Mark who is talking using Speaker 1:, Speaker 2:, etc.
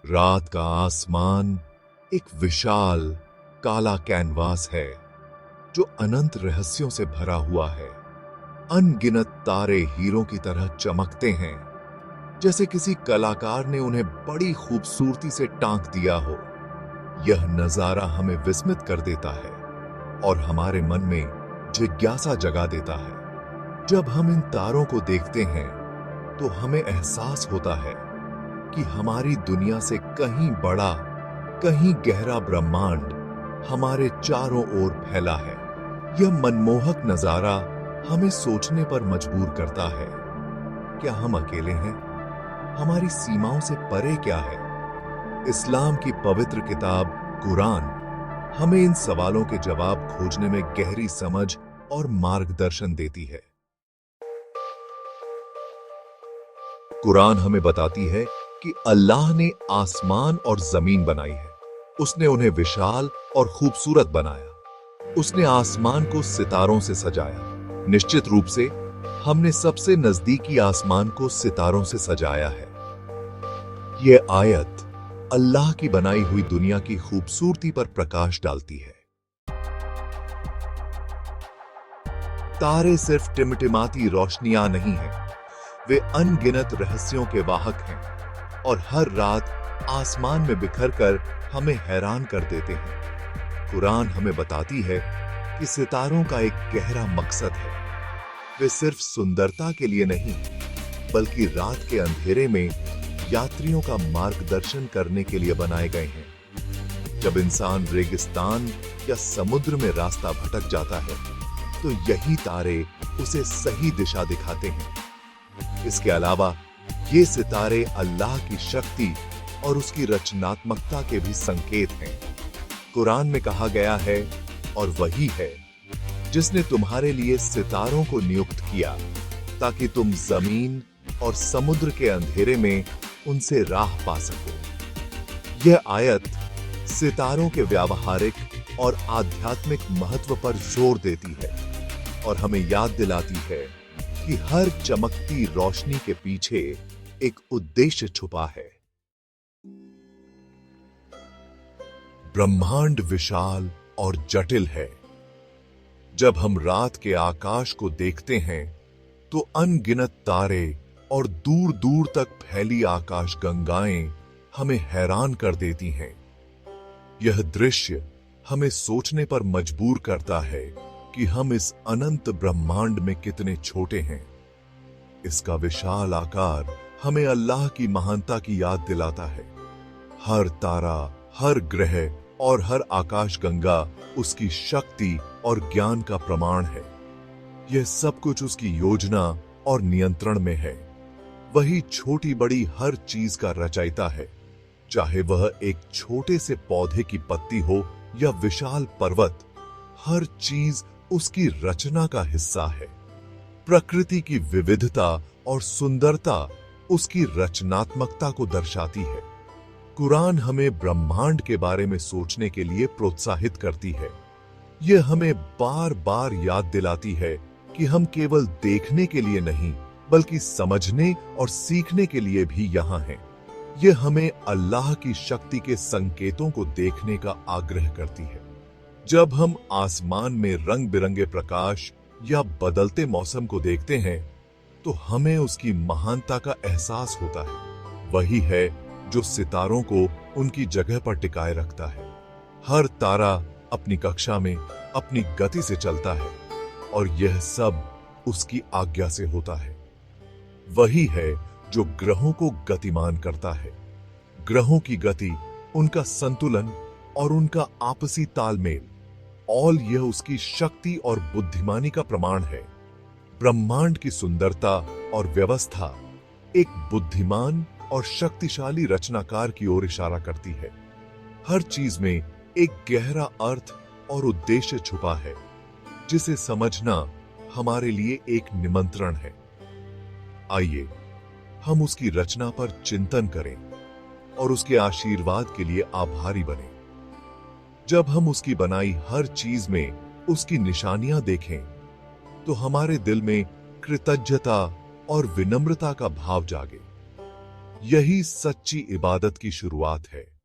Speaker 1: रात का आसमान एक विशाल काला कैनवास है जो अनंत रहस्यों से भरा हुआ है। अनगिनत तारे हीरों की तरह चमकते हैं, जैसे किसी कलाकार ने उन्हें बड़ी खूबसूरती से टांक दिया हो। यह नजारा हमें विस्मित कर देता है और हमारे मन में जिज्ञासा जगा देता है। जब हम इन तारों को देखते हैं तो हमें एहसास होता है कि हमारी दुनिया से कहीं बड़ा, कहीं गहरा ब्रह्मांड हमारे चारों ओर फैला है। यह मनमोहक नजारा हमें सोचने पर मजबूर करता है। क्या हम अकेले हैं? हमारी सीमाओं से परे क्या है? इस्लाम की पवित्र किताब कुरान हमें इन सवालों के जवाब खोजने में गहरी समझ और मार्गदर्शन देती है। कुरान हमें बताती है कि अल्लाह ने आसमान और जमीन बनाई है। उसने उन्हें विशाल और खूबसूरत बनाया। उसने आसमान को सितारों से सजाया। निश्चित रूप से हमने सबसे नजदीकी आसमान को सितारों से सजाया है। यह आयत अल्लाह की बनाई हुई दुनिया की खूबसूरती पर प्रकाश डालती है। तारे सिर्फ टिमटिमाती रोशनियां नहीं हैं, वे अनगिनत रहस्यों के वाहक हैं और हर रात आसमान में बिखर कर हमें हैरान कर देते हैं। कुरान हमें बताती है कि सितारों का एक गहरा मकसद है। वे सिर्फ सुंदरता के लिए नहीं, बल्कि रात के अंधेरे में यात्रियों का मार्गदर्शन करने के लिए बनाए गए हैं। जब इंसान रेगिस्तान या समुद्र में रास्ता भटक जाता है, तो यही तारे उसे सही दिशा दिखाते हैं। इसके अलावा ये सितारे अल्लाह की शक्ति और उसकी रचनात्मकता के भी संकेत हैं। कुरान में कहा गया है, और वही है जिसने तुम्हारे लिए सितारों को नियुक्त किया ताकि तुम जमीन और समुद्र के अंधेरे में उनसे राह पा सको। यह आयत सितारों के व्यावहारिक और आध्यात्मिक महत्व पर जोर देती है और हमें याद दिलाती है कि हर चमकती रोशनी के पीछे एक उद्देश्य छुपा है। ब्रह्मांड विशाल और जटिल है। जब हम रात के आकाश को देखते हैं तो अनगिनत तारे और दूर दूर तक फैली आकाश गंगाएं हमें हैरान कर देती हैं। यह दृश्य हमें सोचने पर मजबूर करता है कि हम इस अनंत ब्रह्मांड में कितने छोटे हैं। इसका विशाल आकार हमें अल्लाह की महानता की याद दिलाता है। हर तारा, हर ग्रह और हर आकाशगंगा उसकी शक्ति और ज्ञान का प्रमाण है। यह सब कुछ उसकी योजना और नियंत्रण में है। वही छोटी बड़ी हर चीज का रचयिता है, चाहे वह एक छोटे से पौधे की पत्ती हो या विशाल पर्वत। हर चीज उसकी रचना का हिस्सा है। प्रकृति की विविधता और सुंदरता उसकी रचनात्मकता को दर्शाती है। कुरान हमें ब्रह्मांड के बारे में सोचने के लिए प्रोत्साहित करती है। यह हमें बार बार याद दिलाती है कि हम केवल देखने के लिए नहीं, बल्कि समझने और सीखने के लिए भी यहाँ हैं। यह हमें अल्लाह की शक्ति के संकेतों को देखने का आग्रह करती है। जब हम आसमान में रंग बिरंगे प्रकाश या बदलते मौसम को देखते हैं, तो हमें उसकी महानता का एहसास होता है। वही है जो सितारों को उनकी जगह पर टिकाए रखता है। हर तारा अपनी कक्षा में अपनी गति से चलता है और यह सब उसकी आज्ञा से होता है। वही है जो ग्रहों को गतिमान करता है। ग्रहों की गति, उनका संतुलन और उनका आपसी तालमेल, और यह उसकी शक्ति और बुद्धिमानी का प्रमाण है। ब्रह्मांड की सुंदरता और व्यवस्था एक बुद्धिमान और शक्तिशाली रचनाकार की ओर इशारा करती है। हर चीज में एक गहरा अर्थ और उद्देश्य छुपा है, जिसे समझना हमारे लिए एक निमंत्रण है। आइए हम उसकी रचना पर चिंतन करें और उसके आशीर्वाद के लिए आभारी बनें। जब हम उसकी बनाई हर चीज में उसकी निशानियां देखें, तो हमारे दिल में कृतज्ञता और विनम्रता का भाव जागे। यही सच्ची इबादत की शुरुआत है।